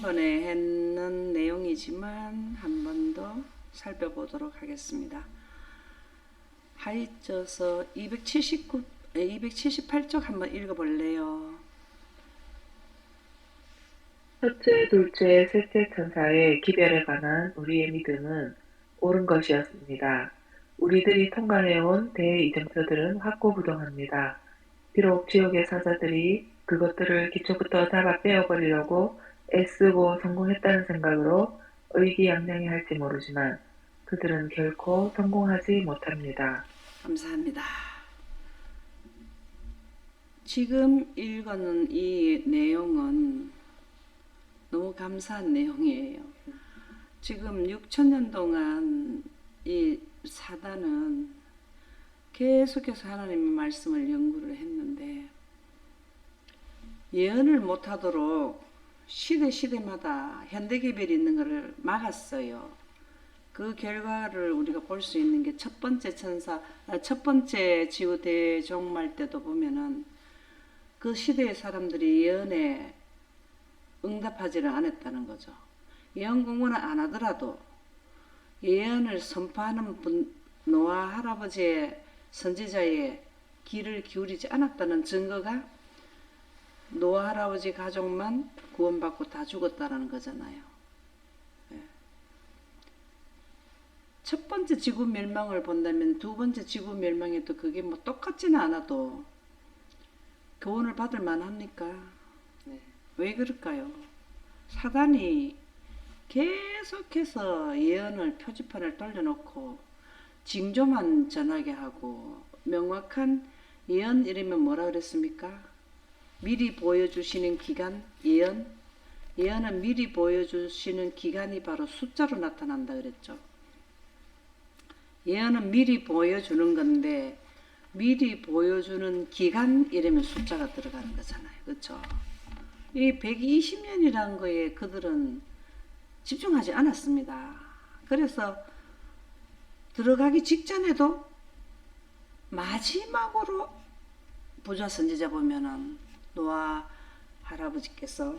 지난번에 했는 내용이지만 한 번 더 살펴보도록 하겠습니다. 하이쪄서 278쪽 한번 읽어볼래요. 첫째, 둘째, 셋째 천사의 기별에 관한 우리의 믿음은 옳은 것이었습니다. 우리들이 통과해온 대이정표들은 확고부동합니다. 비록 지옥의 사자들이 그것들을 기초부터 잡아 빼어버리려고 애쓰고 성공했다는 생각으로 의기양양해할지 모르지만 그들은 결코 성공하지 못합니다. 감사합니다. 지금 읽은 이 내용은 너무 감사한 내용이에요. 지금 6천년 동안 이 사단은 계속해서 하나님의 말씀을 연구를 했는데 예언을 못하도록 시대마다 현대개별이 있는 것을 막았어요. 그 결과를 우리가 볼 수 있는 게 첫 번째 지구 대종말 때도 보면은 그 시대의 사람들이 예언에 응답하지를 않았다는 거죠. 예언 공부는 안 하더라도 예언을 선포하는 노아 할아버지의 선지자의 귀를 기울이지 않았다는 증거가 노아 할아버지 가족만 구원받고 다 죽었다라는 거잖아요. 첫 번째 지구 멸망을 본다면 두 번째 지구 멸망에도 그게 뭐 똑같지는 않아도 교훈을 받을 만합니까? 네. 왜 그럴까요? 사단이 계속해서 예언을 표지판을 돌려놓고 징조만 전하게 하고 명확한 예언 이러면 뭐라 그랬습니까? 미리 보여주시는 기간 예언은 미리 보여주시는 기간이 바로 숫자로 나타난다 그랬죠. 예언은 미리 보여주는 건데 미리 보여주는 기간 이러면 숫자가 들어가는 거잖아요. 그렇죠? 이 120년이라는 거에 그들은 집중하지 않았습니다. 그래서 들어가기 직전에도 마지막으로 부자 선지자 보면은 노아 할아버지께서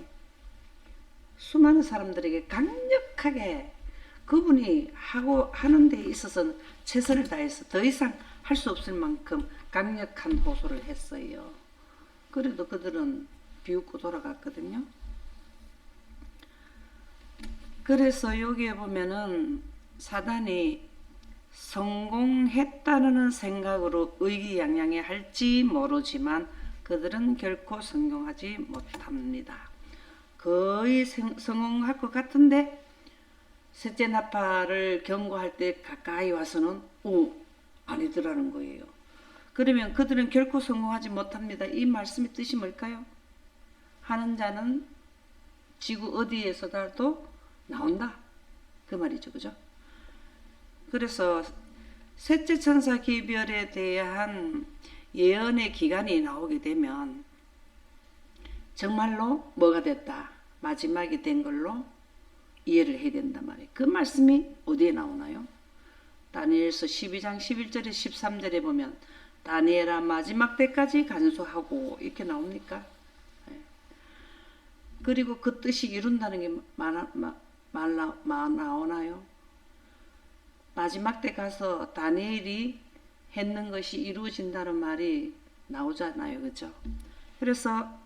수많은 사람들에게 강력하게 그분이 하는 데 있어서 최선을 다해서 더 이상 할 수 없을 만큼 강력한 호소를 했어요. 그래도 그들은 비웃고 돌아갔거든요. 그래서 여기에 보면은 사단이 성공했다는 생각으로 의기양양해 할지 모르지만 그들은 결코 성공하지 못합니다. 거의 성공할 것 같은데 셋째 나팔을 경고할 때 가까이 와서는 아니더라는 거예요. 그러면 그들은 결코 성공하지 못합니다. 이 말씀의 뜻이 뭘까요? 하는 자는 지구 어디에서도 나온다. 그 말이죠. 그죠? 그래서 셋째 천사 기별에 대한 예언의 기간이 나오게 되면 정말로 뭐가 됐다. 마지막이 된 걸로 이해를 해야 된단 말이에요. 그 말씀이 어디에 나오나요? 다니엘서 12장 11절에 13절에 보면 다니엘아 마지막 때까지 간수하고 이렇게 나옵니까? 그리고 그 뜻이 이룬다는 게 나오나요? 마지막 때 가서 다니엘이 했는 것이 이루어진다는 말이 나오잖아요. 그죠? 그래서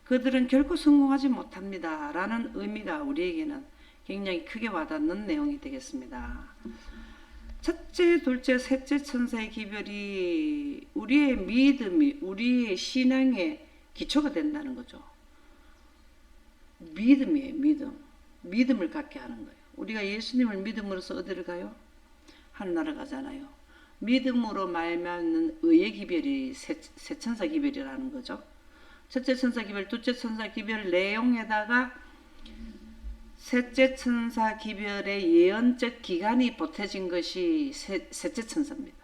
그들은 결코 성공하지 못합니다. 라는 의미가 우리에게는 굉장히 크게 와닿는 내용이 되겠습니다. 첫째, 둘째, 셋째 천사의 기별이 우리의 믿음이, 우리의 신앙의 기초가 된다는 거죠. 믿음이에요, 믿음. 믿음을 갖게 하는 거예요. 우리가 예수님을 믿음으로써 어디를 가요? 하늘나라 가잖아요. 믿음으로 말미암는 의의 기별이 세 천사 기별이라는 거죠. 첫째 천사 기별, 둘째 천사 기별 내용에다가 셋째 천사 기별의 예언적 기간이 보태진 것이 셋째 천사입니다.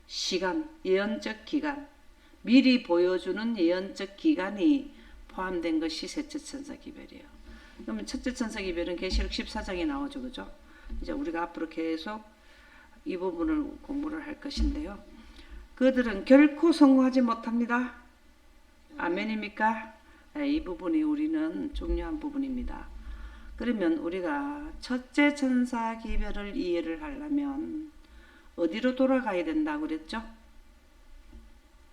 시간, 예언적 기간, 미리 보여주는 예언적 기간이 포함된 것이 셋째 천사 기별이에요. 그러면 첫째 천사 기별은 계시록 14장에 나오죠. 그죠? 이제 우리가 앞으로 계속 이 부분을 공부를 할 것인데요. 그들은 결코 성공하지 못합니다. 아멘입니까? 이 부분이 우리는 중요한 부분입니다. 그러면 우리가 첫째 천사 기별을 이해를 하려면 어디로 돌아가야 된다고 그랬죠?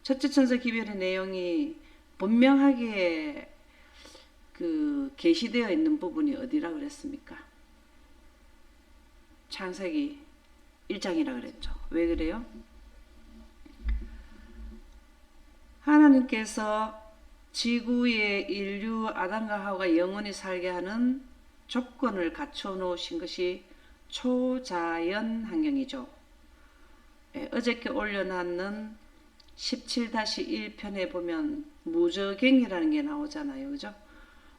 첫째 천사 기별의 내용이 분명하게 게시되어 있는 부분이 어디라 그랬습니까? 창세기 1장이라 그랬죠. 왜 그래요? 하나님께서 지구의 인류 아담과 하와가 영원히 살게 하는 조건을 갖춰 놓으신 것이 초자연 환경이죠. 어저께 올려놨는 17-1편에 보면 무저갱이라는 게 나오잖아요. 그죠?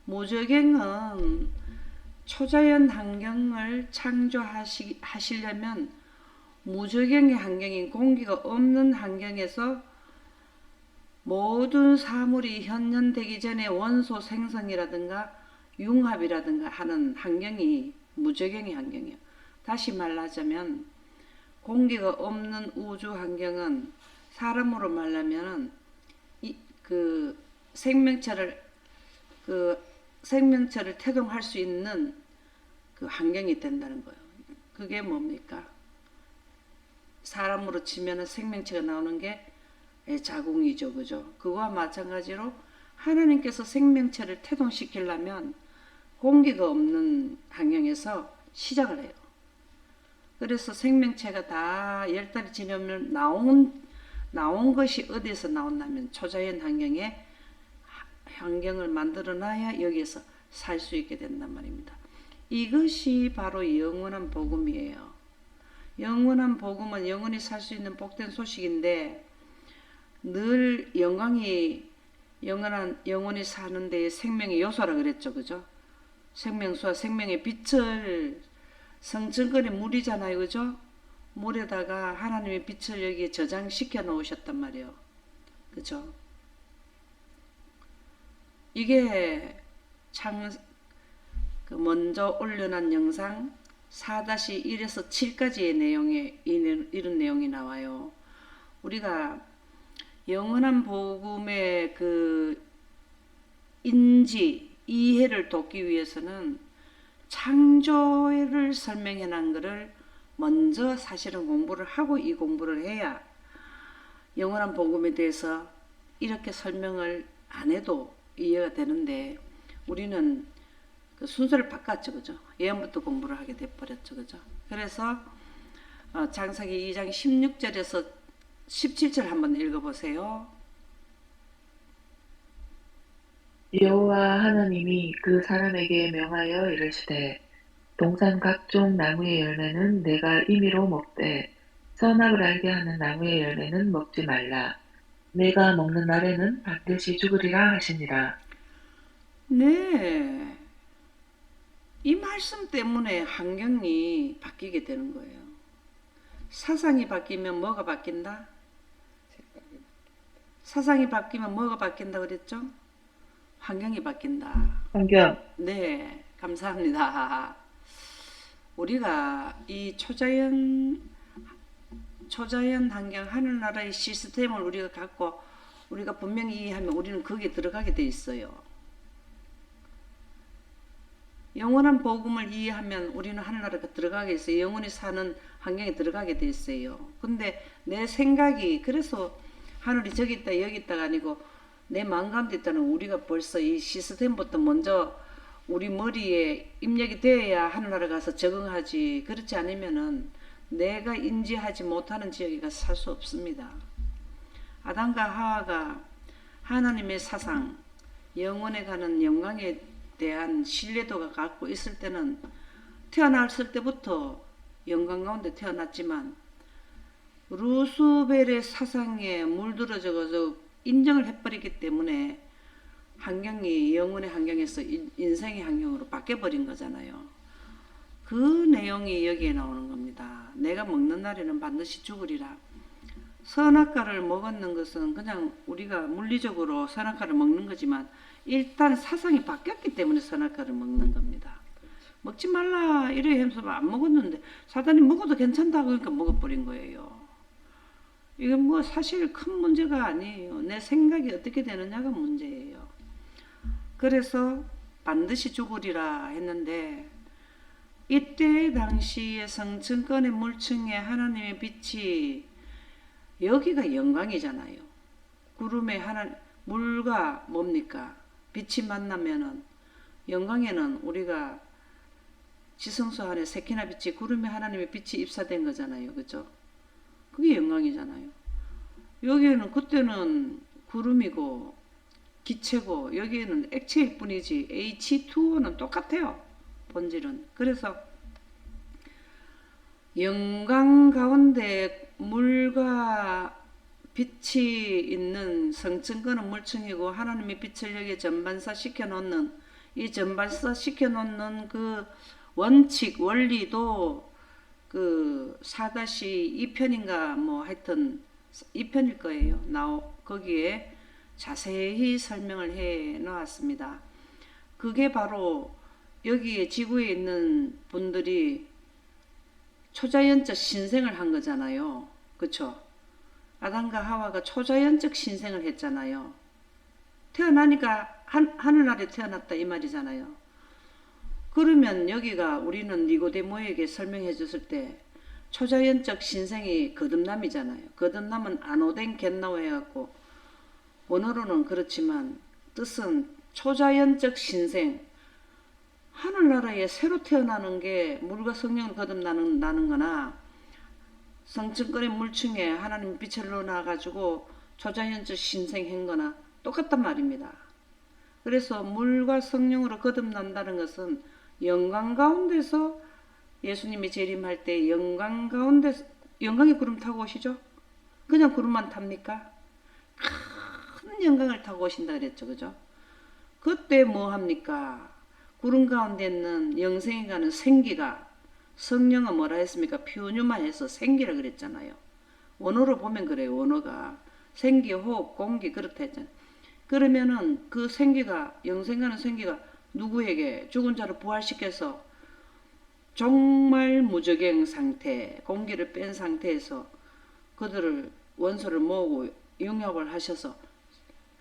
무저갱은 초자연 환경을 창조하시려면 무저갱의 환경인 공기가 없는 환경에서 모든 사물이 현현되기 전에 원소 생성이라든가 융합이라든가 하는 환경이 무저갱의 환경이에요. 다시 말하자면 공기가 없는 우주 환경은 사람으로 말하면 생명체를 태동할 수 있는 그 환경이 된다는 거예요. 그게 뭡니까? 사람으로 치면은 생명체가 나오는 게 자궁이죠. 그죠? 그거와 마찬가지로 하나님께서 생명체를 태동시키려면 공기가 없는 환경에서 시작을 해요. 그래서 생명체가 다 10달이 지나면 나온 것이 어디서 나온다면 초자연 환경을 만들어 놔야 여기에서 살 수 있게 된단 말입니다. 이것이 바로 영원한 복음이에요. 영원한 복음은 영원히 살 수 있는 복된 소식인데 늘 영원히 사는 데에 생명의 요소라 그랬죠. 그죠? 생명수와 생명의 빛을 성천권의 물이잖아요. 그죠? 물에다가 하나님의 빛을 여기에 저장시켜 놓으셨단 말이에요. 그죠? 이게 먼저 올려놓은 영상 4-1에서 7까지의 내용에 이런 내용이 나와요. 우리가 영원한 복음의 이해를 돕기 위해서는 창조를 설명해 놓은 것을 먼저 사실은 공부를 하고 이 공부를 해야 영원한 복음에 대해서 이렇게 설명을 안 해도 이해가 되는데 우리는 그 순서를 바꿨죠. 그죠? 예언부터 공부를 하게 돼버렸죠. 그죠? 그래서 창세기 2장 16절에서 17절 한번 읽어보세요. 여호와 하나님이 그 사람에게 명하여 이르시되 동산 각종 나무의 열매는 내가 임의로 먹되 선악을 알게 하는 나무의 열매는 먹지 말라. 내가 먹는 날에는 반드시 죽으리라 하시니라. 네. 이 말씀 때문에 환경이 바뀌게 되는 거예요. 사상이 바뀌면 뭐가 바뀐다? 사상이 바뀌면 뭐가 바뀐다 그랬죠? 환경이 바뀐다. 환경. 네, 감사합니다. 우리가 이 초자연 환경, 하늘나라의 시스템을 우리가 갖고 우리가 분명히 이해하면 우리는 거기에 들어가게 돼 있어요. 영원한 복음을 이해하면 우리는 하늘나라가 들어가게 있어요. 영원히 사는 환경에 들어가게 돼 있어요. 근데 내 생각이 그래서 하늘이 저기 있다 여기 있다가 아니고 내 마음 가운데 있다는 우리가 벌써 이 시스템부터 먼저 우리 머리에 입력이 되어야 하늘나라 가서 적응하지. 그렇지 않으면은 내가 인지하지 못하는 지역에 가서 살 수 없습니다. 아담과 하와가 하나님의 사상, 영원에 가는 영광에 대한 신뢰도가 갖고 있을 때는 태어났을 때부터 영광 가운데 태어났지만 루스벨의 사상에 물들어져서 인정을 해버리기 때문에 환경이 영혼의 환경에서 인생의 환경으로 바뀌어버린 거잖아요. 그 내용이 여기에 나오는 겁니다. 내가 먹는 날에는 반드시 죽으리라. 선악과를 먹었는 것은 그냥 우리가 물리적으로 선악과를 먹는 거지만 일단 사상이 바뀌었기 때문에 선악과를 먹는 겁니다. 먹지 말라 이래 하면서 안 먹었는데 사단이 먹어도 괜찮다고 그러니까 먹어버린 거예요. 이건 사실 큰 문제가 아니에요. 내 생각이 어떻게 되느냐가 문제예요. 그래서 반드시 죽으리라 했는데 이때 당시에 성층권의 물층에 하나님의 빛이 여기가 영광이잖아요. 구름에 물과 뭡니까? 빛이 만나면은 영광에는 우리가 지성소 안에 세키나 빛이 구름에 하나님의 빛이 입사된 거잖아요. 그죠? 그게 영광이잖아요. 여기에는 그때는 구름이고 기체고 여기에는 액체일 뿐이지 H2O는 똑같아요. 본질은. 그래서 영광 가운데 물과 빛이 있는 성층권은 물층이고 하나님의 빛을 여기에 전반사 시켜놓는 이 전반사 시켜놓는 그 원칙 원리도 그 4-2편인가 뭐 하여튼 2편일 거예요. 거기에 자세히 설명을 해 놓았습니다. 그게 바로 여기에 지구에 있는 분들이 초자연적 신생을 한 거잖아요. 그쵸? 아담과 하와가 초자연적 신생을 했잖아요. 태어나니까 하늘나라에 태어났다 이 말이잖아요. 그러면 여기가 우리는 니고데모에게 설명해 줬을 때 초자연적 신생이 거듭남이잖아요. 거듭남은 안오된 겟나오 해갖고 원어로는 그렇지만 뜻은 초자연적 신생, 하늘나라에 새로 태어나는 게 물과 성령을 거듭나는 거나 성층권의 물층에 하나님 빛을 넣어놔가지고 초자연적 신생한 거나 똑같단 말입니다. 그래서 물과 성령으로 거듭난다는 것은 영광 가운데서 예수님이 재림할 때 영광 가운데 영광의 구름 타고 오시죠? 그냥 구름만 탑니까? 큰 영광을 타고 오신다 그랬죠. 그죠? 그때 뭐 합니까? 구름 가운데 있는 영생에 가는 생기가 성령은 뭐라 했습니까? 퓨뉴마해서 생기라 그랬잖아요. 원어로 보면 그래요. 원어가 생기, 호흡, 공기 그렇다 했잖아요. 그러면은 그 생기가 영생 가는 생기가 누구에게 죽은 자를 부활시켜서 정말 무적행 상태, 공기를 뺀 상태에서 그들을 원소를 모으고 용역을 하셔서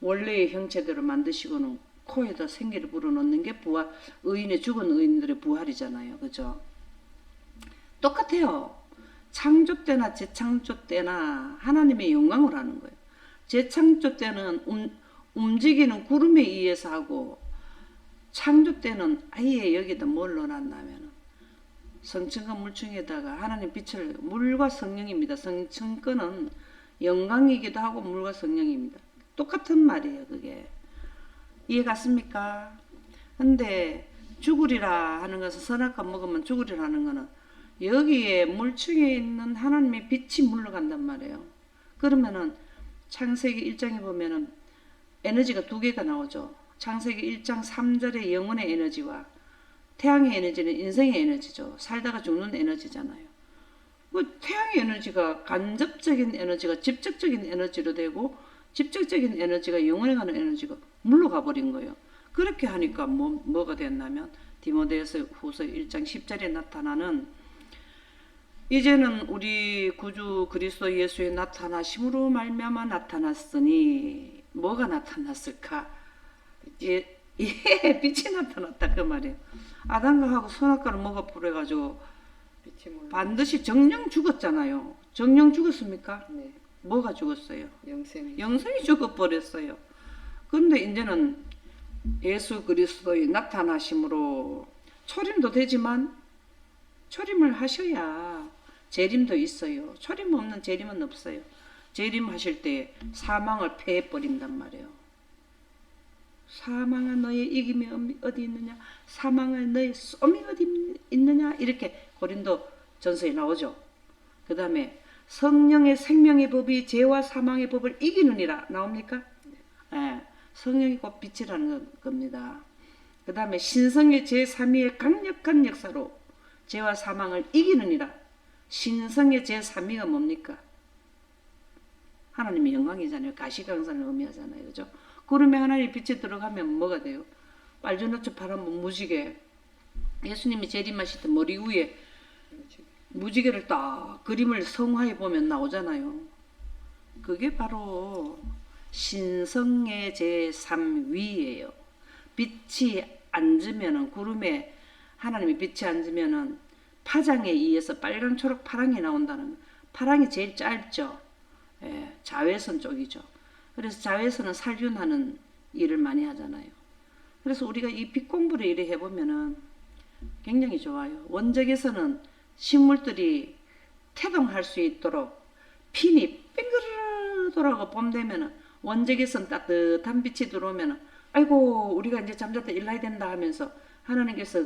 원래의 형체대로 만드시고는 코에다 생기를 불어넣는 게 부활, 죽은 의인들의 부활이잖아요. 그죠? 똑같아요. 창조 때나 재창조 때나 하나님의 영광을 하는 거예요. 재창조 때는 움직이는 구름에 의해서 하고 창조 때는 아예 여기다 뭘 넣어놨냐면 성층과 물층에다가 하나님 빛을 물과 성령입니다. 성층권은 영광이기도 하고 물과 성령입니다. 똑같은 말이에요. 그게 이해 갔습니까? 근데 죽으리라 하는 것은 선악과 먹으면 죽으리라 하는 거는 여기에 물층에 있는 하나님의 빛이 물러간단 말이에요. 그러면은 창세기 1장에 보면은 에너지가 두 개가 나오죠. 창세기 1장 3절의 영혼의 에너지와 태양의 에너지는 인생의 에너지죠. 살다가 죽는 에너지잖아요. 그 태양의 에너지가 간접적인 에너지가 직접적인 에너지로 되고 직접적인 에너지가 영혼에 가는 에너지가 물러가 버린 거예요. 그렇게 하니까 뭐가 됐냐면 디모데후서 1장 10절에 나타나는 이제는 우리 구주 그리스도 예수의 나타나심으로 말미암아 나타났으니 뭐가 나타났을까? 빛이 나타났다 그 말이에요. 아담과 하고 선악과를 먹어 버려가지고 반드시 정령 죽었잖아요. 정령 죽었습니까? 네. 뭐가 죽었어요? 영생이 죽어버렸어요. 근데 이제는 예수 그리스도의 나타나심으로 초림도 되지만 초림을 하셔야 재림도 있어요. 초림 없는 재림은 없어요. 재림하실 때 사망을 패해버린단 말이에요. 사망아 너의 이김이 어디 있느냐? 사망아 너의 쏨이 어디 있느냐? 이렇게 고린도 전서에 나오죠. 그 다음에 성령의 생명의 법이 죄와 사망의 법을 이기느니라 나옵니까? 네. 성령이 곧 빛이라는 겁니다. 그 다음에 신성의 제3위의 강력한 역사로 죄와 사망을 이기느니라. 신성의 제3위가 뭡니까? 하나님의 영광이잖아요. 가시강산을 의미하잖아요. 그죠? 구름에 하나님의 빛이 들어가면 뭐가 돼요? 빨주노초 파란 무지개. 예수님이 재림하실 때 머리 위에 무지개를 딱 그림을 성화해 보면 나오잖아요. 그게 바로 신성의 제3위예요. 빛이 앉으면은 구름에 하나님의 빛이 앉으면은 파장에 의해서 빨강, 초록, 파랑이 나온다는 거. 파랑이 제일 짧죠. 예, 자외선 쪽이죠. 그래서 자외선은 살균하는 일을 많이 하잖아요. 그래서 우리가 이 빛 공부를 이렇게 해보면은 굉장히 좋아요. 원적에서는 식물들이 태동할 수 있도록 핀이 빙그르르 돌아가고 봄 되면은 원적에서는 따뜻한 빛이 들어오면은 아이고 우리가 이제 잠잤다 일어나야 된다 하면서 하나님께서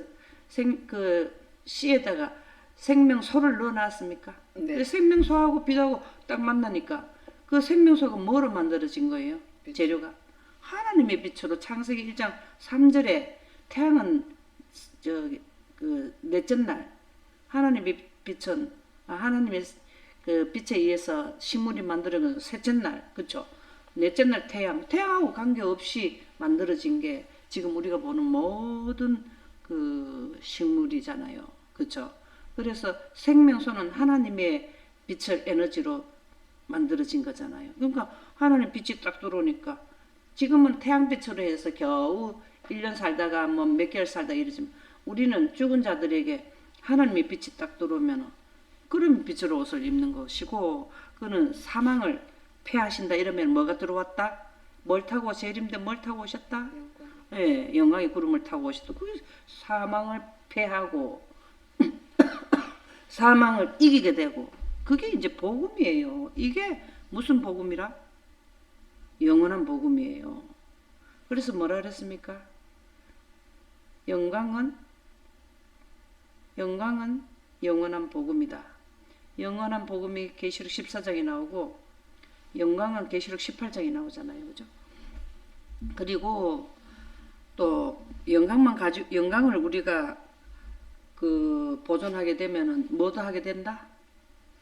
그 씨에다가 생명소를 넣어놨습니까? 네. 생명소하고 빛하고 딱 만나니까 그 생명소가 뭐로 만들어진 거예요? 재료가 하나님의 빛으로 창세기 1장 3절에 태양은 그 넷째 날 하나님의 빛은 하나님의 그 빛에 의해서 식물이 만들어진 셋째 날 그렇죠? 넷째 날 태양하고 관계없이 만들어진 게 지금 우리가 보는 모든 그 식물이잖아요. 그렇죠? 그래서 생명소는 하나님의 빛을 에너지로 만들어진 거잖아요. 그러니까 하나님 빛이 딱 들어오니까 지금은 태양빛으로 해서 겨우 1년 살다가 뭐 몇 개월 살다 이러지만 우리는 죽은 자들에게 하나님의 빛이 딱 들어오면 그런 빛으로 옷을 입는 것이고 그는 사망을 패하신다 이러면 뭐가 들어왔다? 뭘 타고 재림대 뭘 타고 오셨다? 예, 영광의 구름을 타고 오셨다. 그게 사망을 패하고 사망을 이기게 되고 그게 이제 복음이에요. 이게 무슨 복음이라? 영원한 복음이에요. 그래서 뭐라 그랬습니까? 영광은 영원한 복음이다. 영원한 복음이 계시록 14장에 나오고 영광은 계시록 18장에 나오잖아요. 그죠? 그리고 또 영광을 우리가 그 보존하게 되면은 뭐도 하게 된다?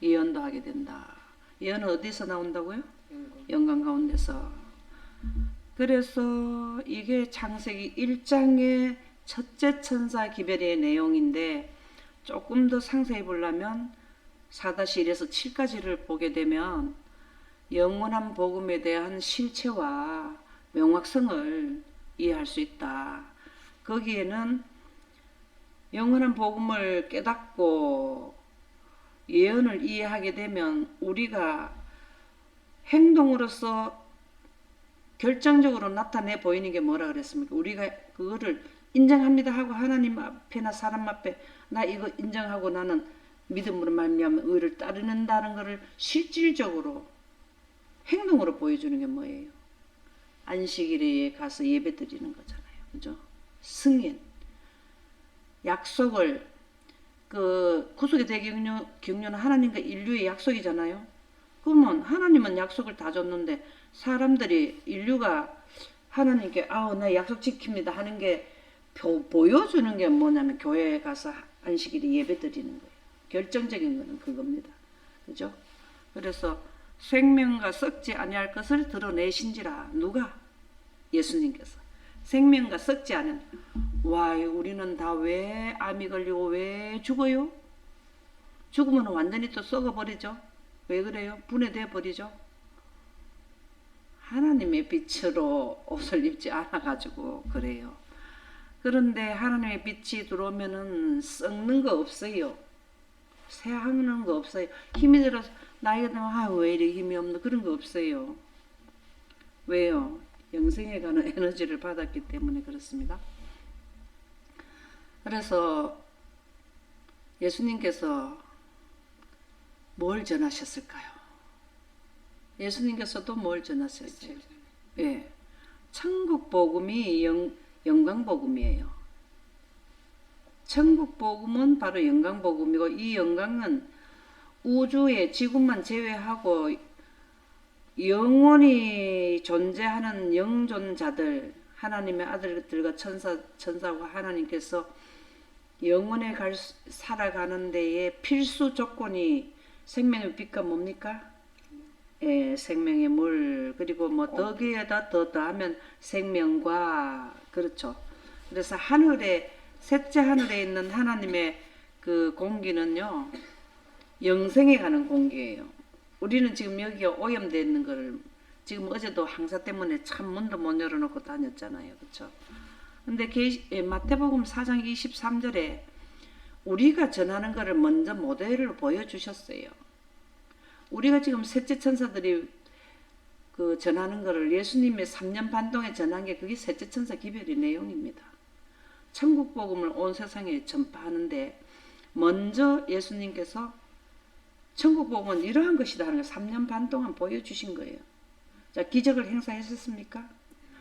예언도 하게 된다. 예언은 어디서 나온다고요? 영광 가운데서. 그래서 이게 창세기 1장의 첫째 천사 기별의 내용인데 조금 더 상세히 보려면 4-1에서 7까지를 보게 되면 영원한 복음에 대한 실체와 명확성을 이해할 수 있다. 거기에는 영원한 복음을 깨닫고 예언을 이해하게 되면 우리가 행동으로서 결정적으로 나타내 보이는 게 뭐라 그랬습니까? 우리가 그거를 인정합니다 하고 하나님 앞에나 사람 앞에 나 이거 인정하고 나는 믿음으로 말미암아 의를 따르는다는 것을 실질적으로 행동으로 보여주는 게 뭐예요? 안식일에 가서 예배 드리는 거잖아요. 그죠? 승인. 약속을 그 구속의 대경륜은 하나님과 인류의 약속이잖아요. 그러면 하나님은 약속을 다 줬는데 사람들이 인류가 하나님께 나 약속 지킵니다 하는 게 보여주는 게 뭐냐면 교회에 가서 안식일에 예배 드리는 거예요. 결정적인 거는 그겁니다. 그죠? 그래서 생명과 썩지 아니할 것을 드러내신지라. 누가? 예수님께서. 생명과 썩지 않은. 와, 우리는 다 왜 암이 걸리고 왜 죽어요? 죽으면 완전히 또 썩어버리죠. 왜 그래요? 분해돼 버리죠. 하나님의 빛으로 옷을 입지 않아가지고 그래요. 그런데 하나님의 빛이 들어오면은 썩는 거 없어요. 새하는 거 없어요. 힘이 들어서 나이가 들면 왜 이렇게 힘이 없나 그런 거 없어요. 왜요? 영생에 가는 에너지를 받았기 때문에 그렇습니다. 그래서 예수님께서 뭘 전하셨을까요? 예수님께서도 뭘 전하셨어요? 예, 천국 복음이 영광 복음이에요. 천국 복음은 바로 영광 복음이고 이 영광은 우주의 지구만 제외하고 영원히 존재하는 영존자들 하나님의 아들들과 천사와 하나님께서 영원에 살아가는 데에 필수 조건이 생명의 빛과 뭡니까? 예, 생명의 물 그리고 뭐 덕에다 더하면 생명과 그렇죠. 그래서 하늘에 셋째 하늘에 있는 하나님의 그 공기는요 영생에 가는 공기예요. 우리는 지금 여기가 오염되어 있는 거를 지금 어제도 황사 때문에 참 문도 못 열어놓고 다녔잖아요. 그렇죠? 근데 마태복음 4장 23절에 우리가 전하는 것을 먼저 모델로 보여주셨어요. 우리가 지금 셋째 천사들이 그 전하는 것을 예수님의 3년 반 동안 전한 게 그게 셋째 천사 기별의 내용입니다. 천국 복음을 온 세상에 전파하는데 먼저 예수님께서 천국 복음은 이러한 것이다 하는 걸 3년 반 동안 보여주신 거예요. 자, 기적을 행사했었습니까?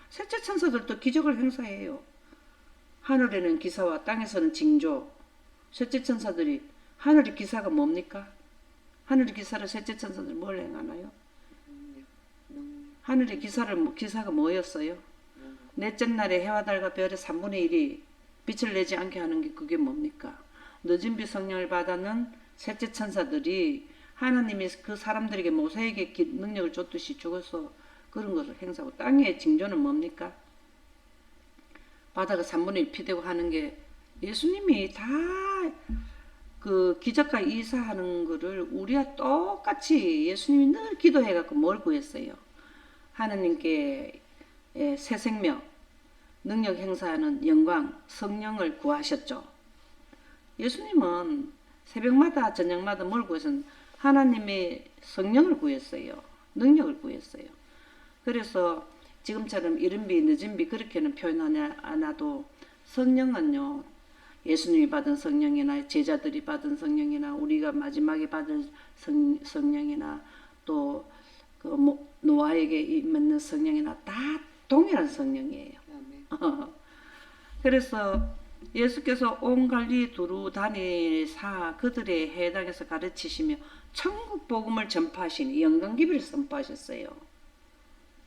셋째 천사들도 기적을 행사해요. 하늘에는 기사와 땅에서는 징조. 셋째 천사들이 하늘의 기사가 뭡니까? 하늘의 기사를 셋째 천사들이 뭘 행하나요? 하늘의 기사가 뭐였어요? 넷째 날에 해와 달과 별의 3분의 1이 빛을 내지 않게 하는 게 그게 뭡니까? 늦은 비 성령을 받아는 셋째 천사들이 하나님이 그 사람들에게 모세에게 능력을 줬듯이 죽어서 그런 것을 행사하고, 땅의 징조는 뭡니까? 바다가 3분의 1 피되고 하는 게 예수님이 다 그 기적과 이사하는 거를 우리와 똑같이 예수님이 늘 기도해갖고 뭘 구했어요? 하나님께 새 생명, 능력 행사하는 영광, 성령을 구하셨죠. 예수님은 새벽마다 저녁마다 뭘 구했어요? 하나님의 성령을 구했어요. 능력을 구했어요. 그래서 지금처럼 이른 비 늦은 비 그렇게는 표현하지 않아도 성령은요, 예수님이 받은 성령이나 제자들이 받은 성령이나 우리가 마지막에 받은 성령이나 또 그 노아에게 임했는 성령이나 다 동일한 성령이에요. 그래서 예수께서 온 갈릴리 두루 다니사 그들의 해당에서 가르치시며 천국 복음을 전파하시니 영광기별을 선포하셨어요.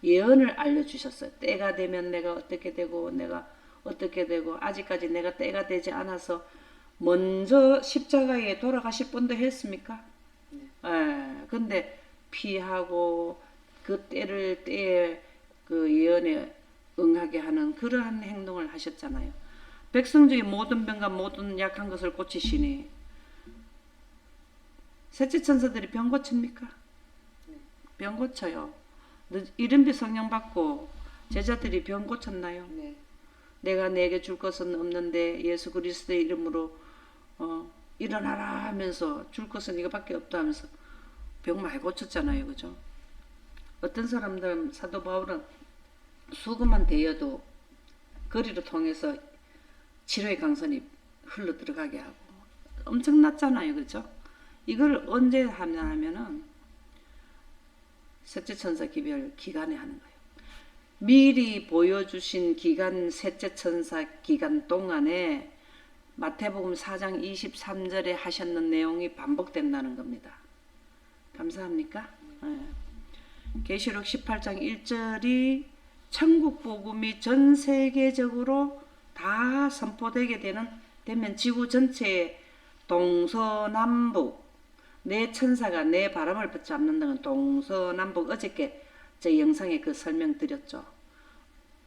예언을 알려주셨어요. 때가 되면 내가 어떻게 되고 내가 어떻게 되고, 아직까지 내가 때가 되지 않아서 먼저 십자가에 돌아가실 분도 했습니까? 네. 근데 피하고 그 때에 그 예언에 응하게 하는 그러한 행동을 하셨잖아요. 백성 중에 모든 병과 모든 약한 것을 고치시니 셋째 천사들이 병 고칩니까? 병 고쳐요. 이른비 성령 받고 제자들이 병 고쳤나요? 네. 내가 내게 줄 것은 없는데 예수 그리스도의 이름으로 일어나라 하면서 줄 것은 이거밖에 없다 하면서 병 많이 고쳤잖아요. 그죠? 어떤 사람들은 사도 바울은 수금만 대여도 거리를 통해서 치료의 강선이 흘러 들어가게 하고 엄청났잖아요. 그죠? 이걸 언제 하냐면은 셋째 천사 기별 기간에 하는 거예요. 미리 보여주신 기간, 셋째 천사 기간 동안에 마태복음 4장 23절에 하셨는 내용이 반복된다는 겁니다. 감사합니까? 네. 계시록 18장 1절이 천국 복음이 전 세계적으로 다 선포되게 되면 지구 전체에 동서남북 내 천사가 내 바람을 붙잡는다는 동서남북, 어저께 제 영상에 그 설명드렸죠.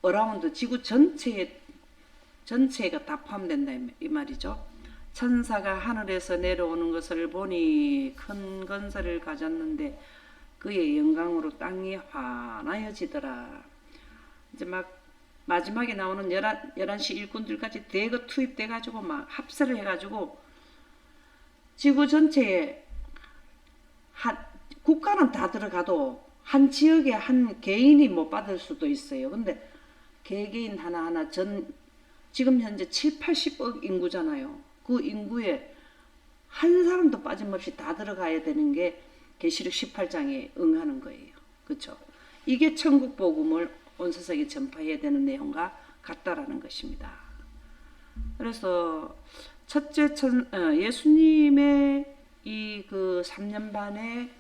어라운드 지구 전체가 다 포함된다 이 말이죠. 천사가 하늘에서 내려오는 것을 보니 큰 건설을 가졌는데 그의 영광으로 땅이 환하여지더라. 이제 막 마지막에 나오는 11시 일꾼들까지 대거 투입돼 가지고 막 합세를 해 가지고 지구 전체에 국가는 다 들어가도 한 지역에 한 개인이 못 받을 수도 있어요. 근데 개개인 하나하나 지금 현재 7, 80억 인구잖아요. 그 인구에 한 사람도 빠짐없이 다 들어가야 되는 게 계시록 18장에 응하는 거예요. 그렇죠? 이게 천국 복음을 온 세상에 전파해야 되는 내용과 같다라는 것입니다. 그래서 첫째 예수님의 이 그 3년 반에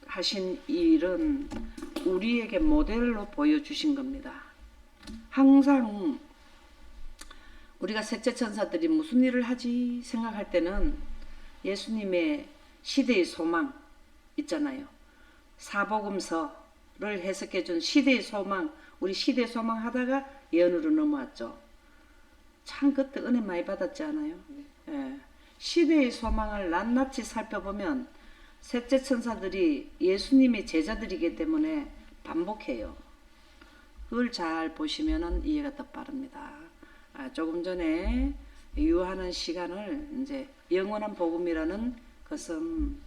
하신 일은 우리에게 모델로 보여주신 겁니다. 항상 우리가 셋째 천사들이 무슨 일을 하지 생각할 때는 예수님의 시대의 소망 있잖아요. 사복음서를 해석해 준 시대의 소망, 우리 시대의 소망 하다가 예언으로 넘어왔죠. 참 그때 은혜 많이 받았지 않아요? 예. 시대의 소망을 낱낱이 살펴보면 셋째 천사들이 예수님의 제자들이기 때문에 반복해요. 그걸 잘 보시면은 이해가 더 빠릅니다. 조금 전에 유하는 시간을 이제 영원한 복음이라는 것은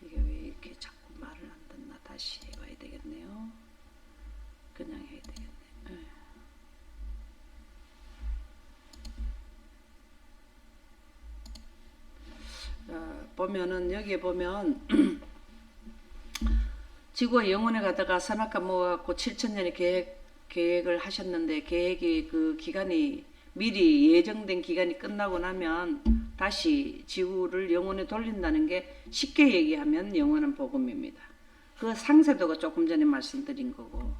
이게 왜 이렇게 자꾸 말을 안 듣나 다시 해봐야 되겠네요. 그냥 해야 되겠네. 보면은 여기에 보면 지구와 영혼에 가다가 선악과 모아갖고 7천년의 계획을 하셨는데 계획이 그 기간이 미리 예정된 기간이 끝나고 나면 다시 지구를 영혼에 돌린다는 게 쉽게 얘기하면 영원한 복음입니다. 그 상세도가 조금 전에 말씀드린 거고,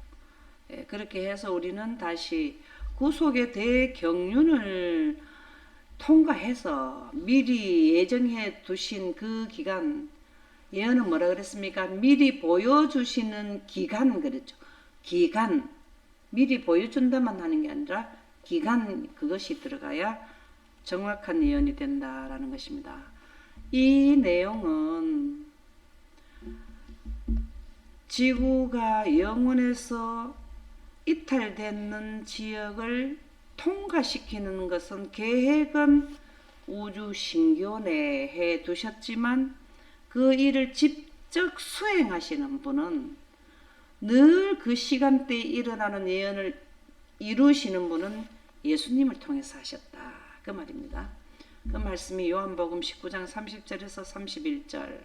그렇게 해서 우리는 다시 구속의 대경륜을 통과해서 미리 예정해 두신 그 기간, 예언은 뭐라 그랬습니까? 미리 보여주시는 기간 그랬죠. 기간, 미리 보여준다만 하는 게 아니라 기간, 그것이 들어가야 정확한 예언이 된다라는 것입니다. 이 내용은 지구가 영혼에서 이탈되는 지역을 통과시키는 것은 계획은 우주 신교 내에 해 두셨지만 그 일을 직접 수행하시는 분은 늘 그 시간대에 일어나는 예언을 이루시는 분은 예수님을 통해서 하셨다. 그 말입니다. 그 말씀이 요한복음 19장 30절에서 31절.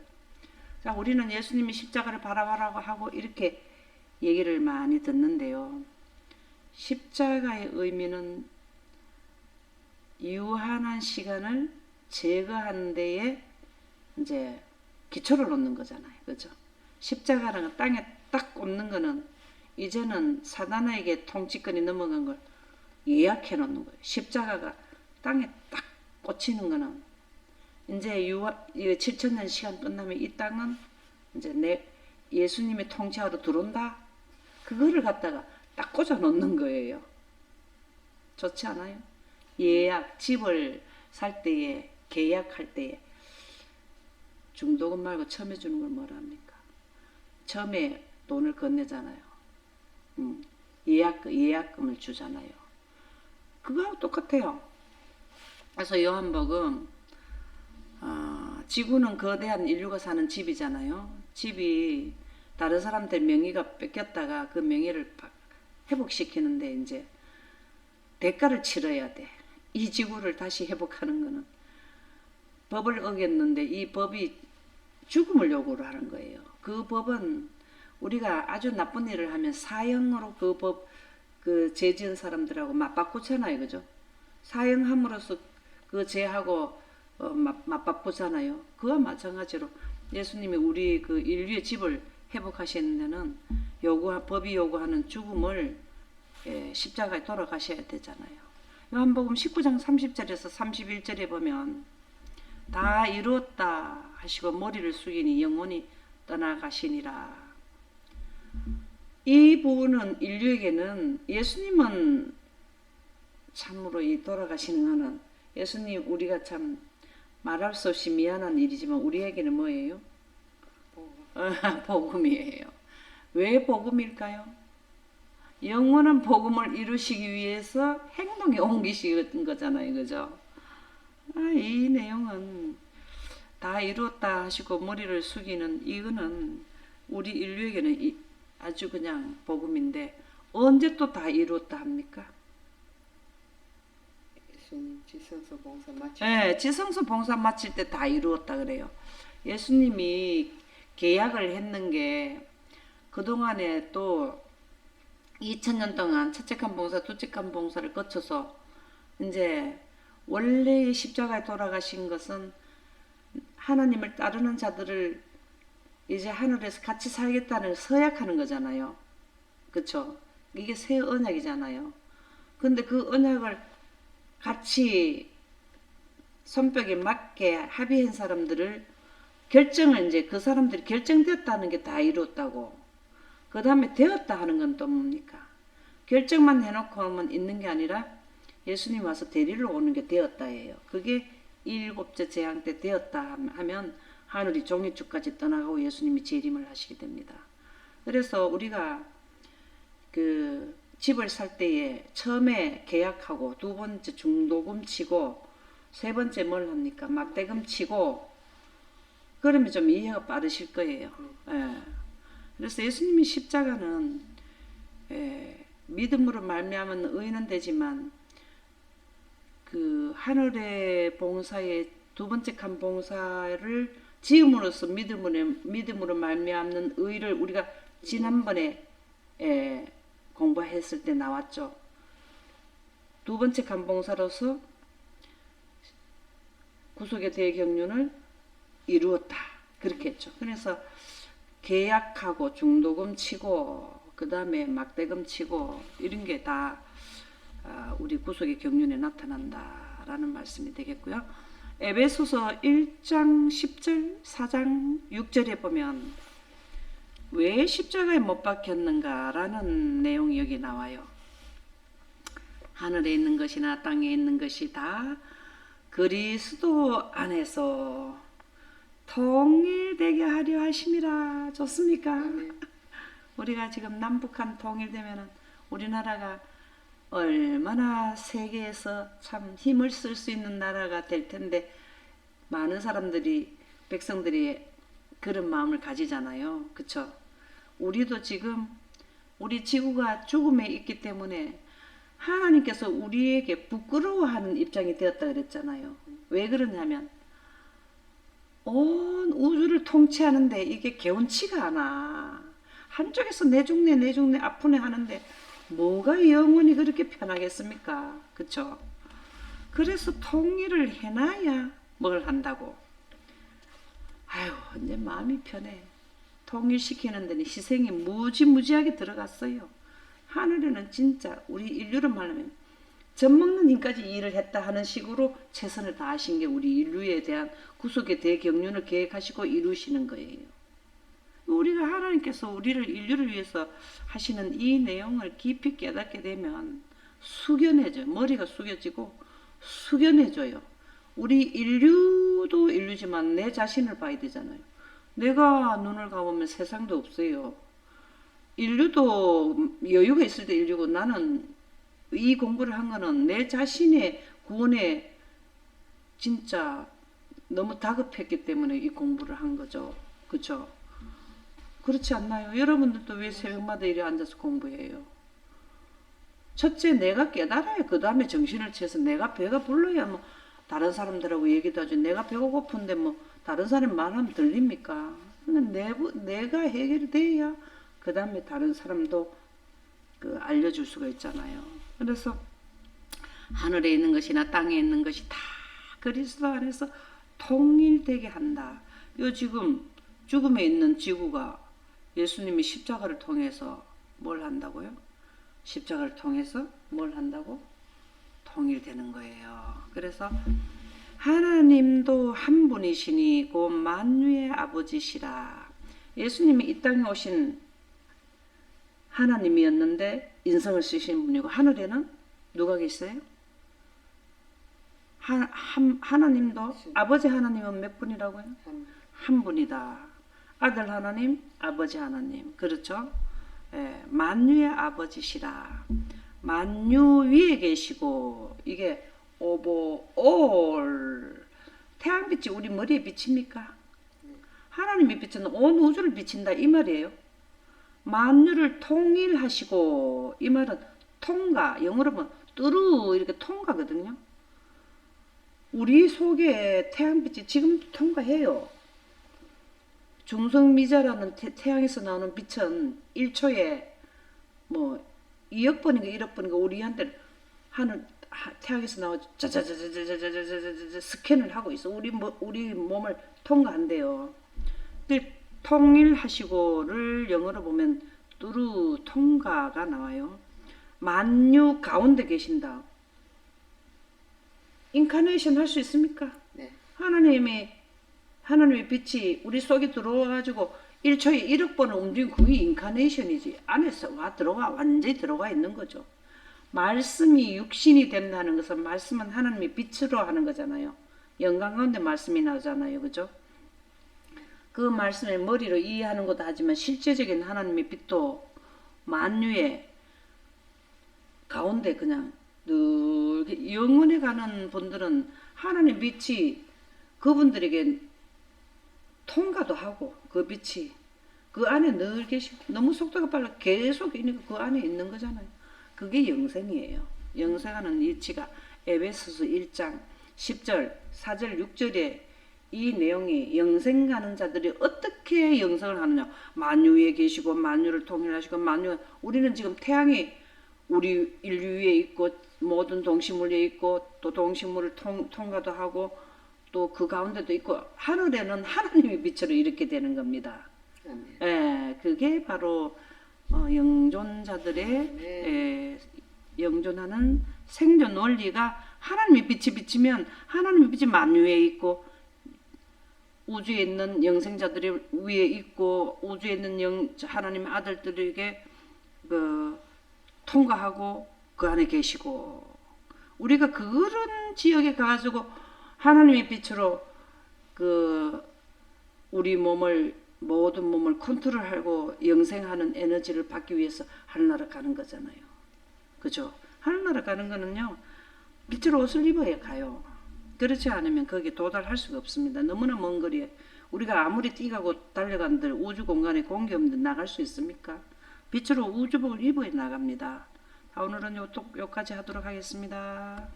자, 우리는 예수님이 십자가를 바라보라고 하고 이렇게 얘기를 많이 듣는데요. 십자가의 의미는 유한한 시간을 제거하는 데에 이제 기초를 놓는 거잖아요. 그죠? 십자가라는 땅에 딱 꽂는 거는 이제는 사단에게 통치권이 넘어간 걸 예약해 놓는 거예요. 십자가가 땅에 딱 꽂히는 거는 이제 7천년 시간 끝나면 이 땅은 이제 예수님의 통치하러 들어온다. 그거를 갖다가 딱 꽂아 놓는 거예요. 좋지 않아요? 예약, 집을 살 때에, 계약할 때에 중도금 말고 처음에 주는 걸 뭐라 합니까? 처음에 돈을 건네잖아요. 예약금을 주잖아요. 그거하고 똑같아요. 그래서 요한복음, 지구는 거대한 인류가 사는 집이잖아요. 집이 다른 사람들 명의가 뺏겼다가 그 명예를 회복시키는데 이제 대가를 치러야 돼. 이 지구를 다시 회복하는 거는 법을 어겼는데 이 법이 죽음을 요구를 하는 거예요. 그 법은 우리가 아주 나쁜 일을 하면 사형으로 그 법, 그 죄 지은 사람들하고 맞바꾸잖아요. 그죠? 사형함으로써 그 죄하고 맞바꾸잖아요. 그와 마찬가지로 예수님이 우리 그 인류의 집을 회복하시는 데는 법이 요구하는 죽음을 십자가에 돌아가셔야 되잖아요. 요한복음 19장 30절에서 31절에 보면 다 이루었다 하시고 머리를 숙이니 영혼이 떠나가시니라. 이 부분은 인류에게는 예수님은 참으로 이 돌아가시는 거는 예수님 우리가 참 말할 수 없이 미안한 일이지만 우리에게는 뭐예요? 복음이에요. 왜 복음일까요? 영원한 복음을 이루시기 위해서 행동에 옮기신 거잖아요. 그죠? 이 내용은 다 이루었다 하시고 머리를 숙이는 이거는 우리 인류에게는 아주 그냥 복음인데 언제 또 다 이루었다 합니까? 예수님 지성소 봉사 마치 네, 지성소 봉사 마칠 때 다 이루었다 그래요. 예수님이 계약을 했는 게 그동안에 또 2000년 동안 첫째 칸 봉사, 둘째 칸 봉사를 거쳐서 이제 원래의 십자가에 돌아가신 것은 하나님을 따르는 자들을 이제 하늘에서 같이 살겠다는 서약하는 거잖아요. 그쵸? 이게 새 언약이잖아요. 근데 그 언약을 같이 손뼉에 맞게 합의한 사람들을 결정을 이제 그 사람들이 결정되었다는 게 다 이루었다고. 그 다음에 되었다 하는 건 또 뭡니까? 결정만 해놓고는 있는 게 아니라 예수님 와서 데리러 오는 게 되었다예요. 그게 일곱째 재앙 때 되었다 하면 하늘이 종이축까지 떠나가고 예수님이 재림을 하시게 됩니다. 그래서 우리가 그 집을 살 때에 처음에 계약하고 두 번째 중도금 치고 세 번째 뭘 합니까? 막대금 치고 그러면 좀 이해가 빠르실 거예요. 예. 그래서 예수님이 십자가는 믿음으로 말미암은 의는 되지만 그 하늘의 봉사의 두 번째 칸 봉사를 지음으로써 믿음으로 말미암는 의를 우리가 지난번에 공부했을 때 나왔죠. 두 번째 칸 봉사로서 구속의 대경륜을 이루었다. 그렇게 했죠. 그래서 계약하고 중도금 치고 그 다음에 막대금 치고 이런 게 다 우리 구속의 경륜에 나타난다라는 말씀이 되겠고요. 에베소서 1장 10절 4장 6절에 보면 왜 십자가에 못 박혔는가라는 내용이 여기 나와요. 하늘에 있는 것이나 땅에 있는 것이 다 그리스도 안에서 통일되게 하려 하심이라. 좋습니까? 아멘. 우리가 지금 남북한 통일되면 우리나라가 얼마나 세계에서 참 힘을 쓸 수 있는 나라가 될 텐데 많은 사람들이 백성들이 그런 마음을 가지잖아요. 그쵸? 우리도 지금 우리 지구가 죽음에 있기 때문에 하나님께서 우리에게 부끄러워하는 입장이 되었다 그랬잖아요. 왜 그러냐면 온 우주를 통치하는데 이게 개운치가 않아. 한쪽에서 내 죽네 아프네 하는데 뭐가 영원히 그렇게 편하겠습니까? 그쵸? 그래서 통일을 해놔야 뭘 한다고. 아유, 이제 마음이 편해. 통일시키는 데는 희생이 무지무지하게 들어갔어요. 하늘에는 진짜 우리 인류를 말하면 젖먹는 힘까지 일을 했다 하는 식으로 최선을 다하신 게 우리 인류에 대한 구속의 대경륜을 계획하시고 이루시는 거예요. 우리가 하나님께서 우리를 인류를 위해서 하시는 이 내용을 깊이 깨닫게 되면 숙연해져요. 머리가 숙여지고 숙연해져요. 우리 인류도 인류지만 내 자신을 봐야 되잖아요. 내가 눈을 감으면 세상도 없어요. 인류도 여유가 있을 때 인류고 나는 이 공부를 한 거는 내 자신의 구원에 진짜 너무 다급했기 때문에 이 공부를 한 거죠. 그렇죠? 그렇지 않나요? 여러분들도 왜 새벽마다 이래 앉아서 공부해요? 첫째 내가 깨달아야 그 다음에 정신을 차려서 내가 배가 불러야 뭐 다른 사람들하고 얘기도 하죠. 내가 배가 고픈데 뭐 다른 사람 말하면 들립니까? 내가 해결이 돼야 그 다음에 다른 사람도 그 알려줄 수가 있잖아요. 그래서 하늘에 있는 것이나 땅에 있는 것이 다 그리스도 안에서 통일되게 한다. 요 지금 죽음에 있는 지구가 예수님이 십자가를 통해서 뭘 한다고요? 십자가를 통해서 뭘 한다고? 통일되는 거예요. 그래서 하나님도 한 분이시니 곧 만유의 아버지시라. 예수님이 이 땅에 오신 하나님이었는데 인성을 쓰신 분이고 하늘에는 누가 계세요? 하나님도 아버지 하나님은 몇 분이라고요? 한 분이다. 아들 하나님, 아버지 하나님. 그렇죠? 예, 만유의 아버지시라. 만유 위에 계시고 이게 오버올 태양빛이 우리 머리에 비칩니까? 하나님의 빛은 온 우주를 비친다 이 말이에요. 만유를 통일하시고 이 말은 통과, 영어로 보면 뚜루 이렇게 통과거든요. 우리 속에 태양빛이 지금도 통과해요. 중성미자라는 태양에서 나오는 빛은 1초에 뭐 2억 번인가 1억 번인가 우리한테 하늘 태양에서 나와 자자자자자자자자자자 스캔을 하고 있어. 우리 몸을 통과한대요. 통일하시고를 영어로 보면 뚜루 통과가 나와요. 만유 가운데 계신다. 인카네이션 할 수 있습니까? 네. 하나님의 빛이 우리 속에 들어와가지고 1초에 1억 번을 움직이는 그게 인카네이션이지. 안에서 완전히 들어가 있는 거죠. 말씀이 육신이 된다는 것은 말씀은 하나님의 빛으로 하는 거잖아요. 영광 가운데 말씀이 나오잖아요. 그죠? 그 말씀의 머리로 이해하는 것도 하지만 실제적인 하나님의 빛도 만유에 가운데 그냥 늘 영원에 가는 분들은 하나님 빛이 그분들에게 통과도 하고 그 빛이 그 안에 늘 계시고 너무 속도가 빨라 계속 그 안에 있는 거잖아요. 그게 영생이에요. 영생하는 이치가 에베소서 1장 10절 4절 6절에 이 내용이 영생 가는 자들이 어떻게 영생을 하느냐. 만유에 계시고 만유를 통일하시고 만유 우리는 지금 태양이 우리 인류 위에 있고 모든 동식물 위에 있고 또 동식물을 통과도 하고 또 그 가운데도 있고 하늘에는 하나님의 빛으로 이렇게 되는 겁니다. 아멘. 예, 그게 바로 영존자들의 네. 영존하는 생존 원리가 하나님의 빛이 비치면 하나님의 빛이 만유에 있고 우주에 있는 영생자들이 위에 있고 우주에 있는 하나님의 아들들에게 그 통과하고 그 안에 계시고 우리가 그런 지역에 가가지고 하나님의 빛으로 그 우리 몸을 모든 몸을 컨트롤하고 영생하는 에너지를 받기 위해서 하늘나라 가는 거잖아요. 그죠? 하늘나라 가는 거는요. 빛으로 옷을 입어야 가요. 그렇지 않으면 거기에 도달할 수가 없습니다. 너무나 먼 거리에 우리가 아무리 뛰가고 달려간들 우주 공간에 공기 없는데 나갈 수 있습니까? 빛으로 우주복을 입어야 나갑니다. 오늘은 여기까지 하도록 하겠습니다.